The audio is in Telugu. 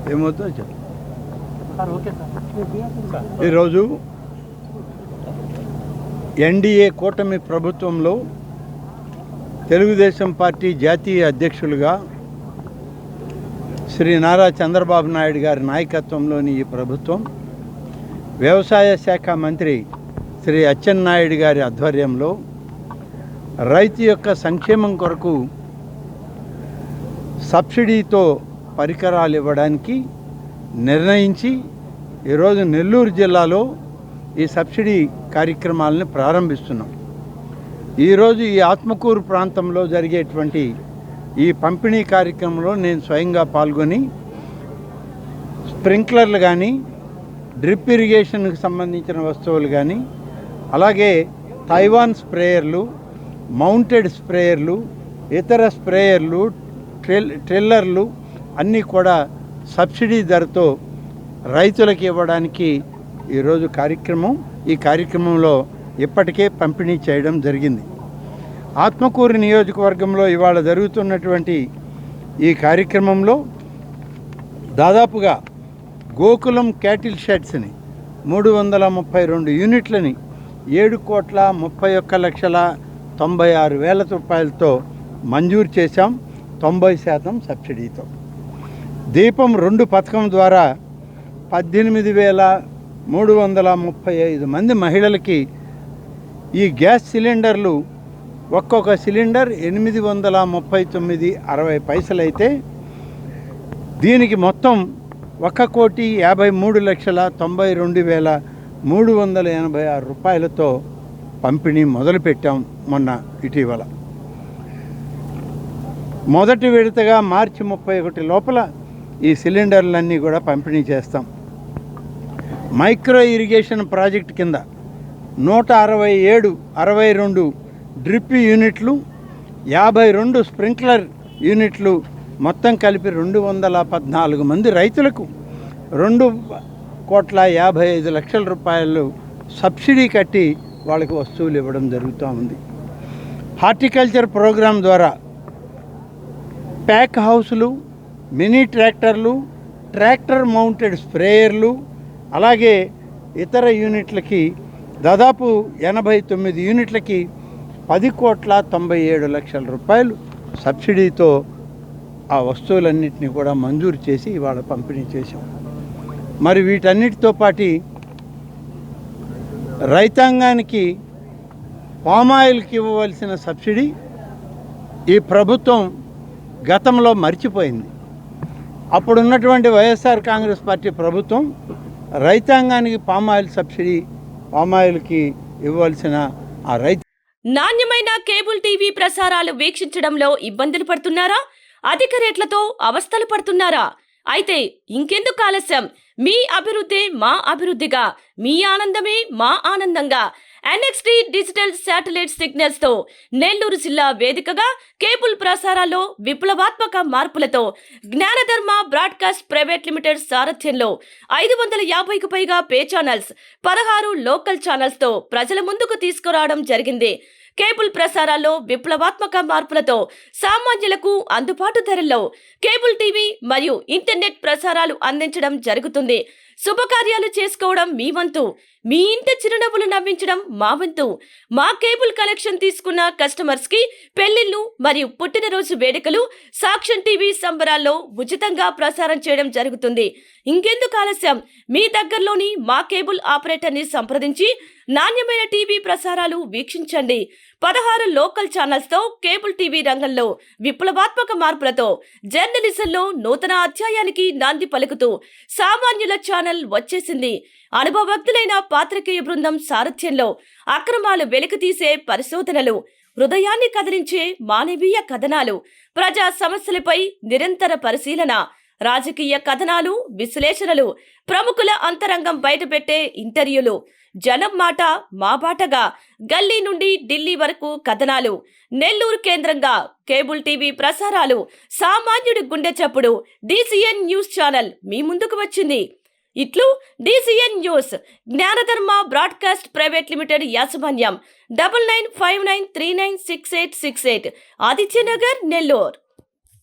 ఏమవుతుందో చెప్పు. ఈరోజు ఎన్డీఏ కూటమి ప్రభుత్వంలో తెలుగుదేశం పార్టీ జాతీయ అధ్యక్షులుగా శ్రీ నారా చంద్రబాబు నాయుడు గారి నాయకత్వంలోని ఈ ప్రభుత్వం వ్యవసాయ శాఖ మంత్రి శ్రీ అచ్చెన్నాయుడు గారి ఆధ్వర్యంలో రైతు యొక్క సంక్షేమం కొరకు సబ్సిడీతో పరికరాలు ఇవ్వడానికి నిర్ణయించి ఈరోజు నెల్లూరు జిల్లాలో ఈ సబ్సిడీ కార్యక్రమాలను ప్రారంభిస్తున్నాం. ఈరోజు ఈ ఆత్మకూరు ప్రాంతంలో జరిగేటువంటి ఈ పంపిణీ కార్యక్రమంలో నేను స్వయంగా పాల్గొని స్ప్రింక్లర్లు కానీ డ్రిప్ ఇరిగేషన్కి సంబంధించిన వస్తువులు కానీ అలాగే తైవాన్ స్ప్రేయర్లు, మౌంటెడ్ స్ప్రేయర్లు, ఇతర స్ప్రేయర్లు, ట్రిల్లర్లు అన్నీ కూడా సబ్సిడీ ధరతో రైతులకు ఇవ్వడానికి ఈరోజు ఈ కార్యక్రమంలో ఇప్పటికే పంపిణీ చేయడం జరిగింది. ఆత్మకూరు నియోజకవర్గంలో ఇవాళ జరుగుతున్నటువంటి ఈ కార్యక్రమంలో దాదాపుగా గోకులం క్యాటిల్ షెడ్స్ని 332 యూనిట్లని 7,31,96,000 రూపాయలతో మంజూరు చేశాం. 90% సబ్సిడీతో. దీపం 2 పథకం ద్వారా 18,335 మంది మహిళలకి ఈ గ్యాస్ సిలిండర్లు ఒక్కొక్క సిలిండర్ 839.60 అయితే దీనికి మొత్తం 1,53,92,386 రూపాయలతో పంపిణీ మొదలుపెట్టాం. మొన్న ఇటీవల మొదటి విడతగా మార్చి 31 లోపల ఈ సిలిండర్లన్నీ కూడా పంపిణీ చేస్తాం. మైక్రో ఇరిగేషన్ ప్రాజెక్ట్ కింద 162 డ్రిప్ యూనిట్లు, 52 స్ప్రింక్లర్ యూనిట్లు మొత్తం కలిపి 214 మంది రైతులకు 2,55,00,000 రూపాయలు సబ్సిడీ కట్టి వాళ్ళకి వస్తువులు ఇవ్వడం జరుగుతూ ఉంది. హార్టికల్చర్ ప్రోగ్రాం ద్వారా ప్యాక్ హౌసులు, మినీ ట్రాక్టర్లు, ట్రాక్టర్ మౌంటెడ్ స్ప్రేయర్లు అలాగే ఇతర యూనిట్లకి దాదాపు 89 యూనిట్లకి 10,97,00,000 రూపాయలు సబ్సిడీతో ఆ వస్తువులన్నింటినీ కూడా మంజూరు చేసి ఇవాళ పంపిణీ చేశాం. మరి వీటన్నిటితో పాటు రైతాంగానికి పామాయిల్కి ఇవ్వవలసిన సబ్సిడీ ఈ ప్రభుత్వం గతంలో మర్చిపోయింది. అప్పుడున్నటువంటి వైఎస్ఆర్ కాంగ్రెస్ పార్టీ ప్రభుత్వం రైతాంగానికి పామాయిల్ సబ్సిడీ, పామాయిల్కి ఇవ్వవలసిన ఆ నాణ్యమైన కేబుల్ టీవీ ప్రసారాలు వీక్షించడంలో ఇబ్బందులు పడుతున్నారా? అధిక రేట్లతో అవస్థలు పడుతున్నారా? అయితే ఇంకెందుకు ఆలస్యం? మీ అభివృద్ధి మా అభివృద్ధిగా, మీ ఆనందమే మా ఆనందంగా ఎన్ఎక్స్టీ డిజిటల్ శాటిలైట్ సిగ్నల్స్ తో నెల్లూరు జిల్లా వేదికగా కేబుల్ ప్రసారాల్లో విప్లవాత్మక మార్పులతో జ్ఞానధర్మ బ్రాడ్కాస్ట్ ప్రైవేట్ లిమిటెడ్ సారథ్యంలో 550కు పైగా పే ఛానల్స్, 16 లోకల్ ఛానల్స్ తో ప్రజల ముందుకు తీసుకురావడం జరిగింది. కేబుల్ ప్రసారాల్లో విప్లవాత్మక మార్పులతో సామాన్యులకు అందుబాటు ధరల్లో కేబుల్ టీవీ మరియు ఇంటర్నెట్ ప్రసారాలు అందించడం జరుగుతుంది. శుభకార్యాలు చేసుకోవడం మీ వంతు, మీ ఇంటి చిరునవ్వులు నవ్వించడం మా వంతు. మా కేబుల్ కనెక్షన్ తీసుకున్న కస్టమర్స్ కి పెళ్లిళ్లు మరియు పుట్టినరోజు వేడుకలు సాక్ష్యం టీవీ సంబరాల్లో ఉచితంగా ప్రసారం చేయడం జరుగుతుంది. ఇంకెందుకు ఆలస్యం? మీ దగ్గరలోని మా కేబుల్ ఆపరేటర్ ని సంప్రదించి నాణ్యమైన టీవీ ప్రసారాలు వీక్షించండి. 16 లోకల్ ఛానల్స్ తో కేబుల్ టీవీ రంగంలో విప్లవాత్మక మార్పులతో జర్నలిజంలో నూతన అధ్యాయానికి నాంది పలుకుతూ సామాన్యుల ఛానల్ వచ్చేసింది. అనుభవజ్ఞులైన పాత్రికేయ బృందం సారథ్యంలో అక్రమాలు వెలికితీసే పరిశోధనలు, హృదయాన్ని కదిలించే మానవీయ కథనాలు, ప్రజా సమస్యలపై నిరంతర పరిశీలన, రాజకీయ కథనాలు, విశ్లేషణలు, ప్రముఖుల అంతరంగం బయటపెట్టే ఇంటర్వ్యూలు, జనం మాట మా బాటగా గల్లీ నుండి ఢిల్లీ వరకు కథనాలు, నెల్లూరు కేంద్రంగా కేబుల్ టీవీ ప్రసారాలు, సామాన్యుడి గుండె చప్పుడు DCN న్యూస్ ఛానల్ మీ ముందుకు వచ్చింది. ఇట్లు DCN news, జ్ఞానధర్మ broadcast private limited యాజమాన్యం, 9959396868, ఆదిత్యనగర్, నెల్లూరు.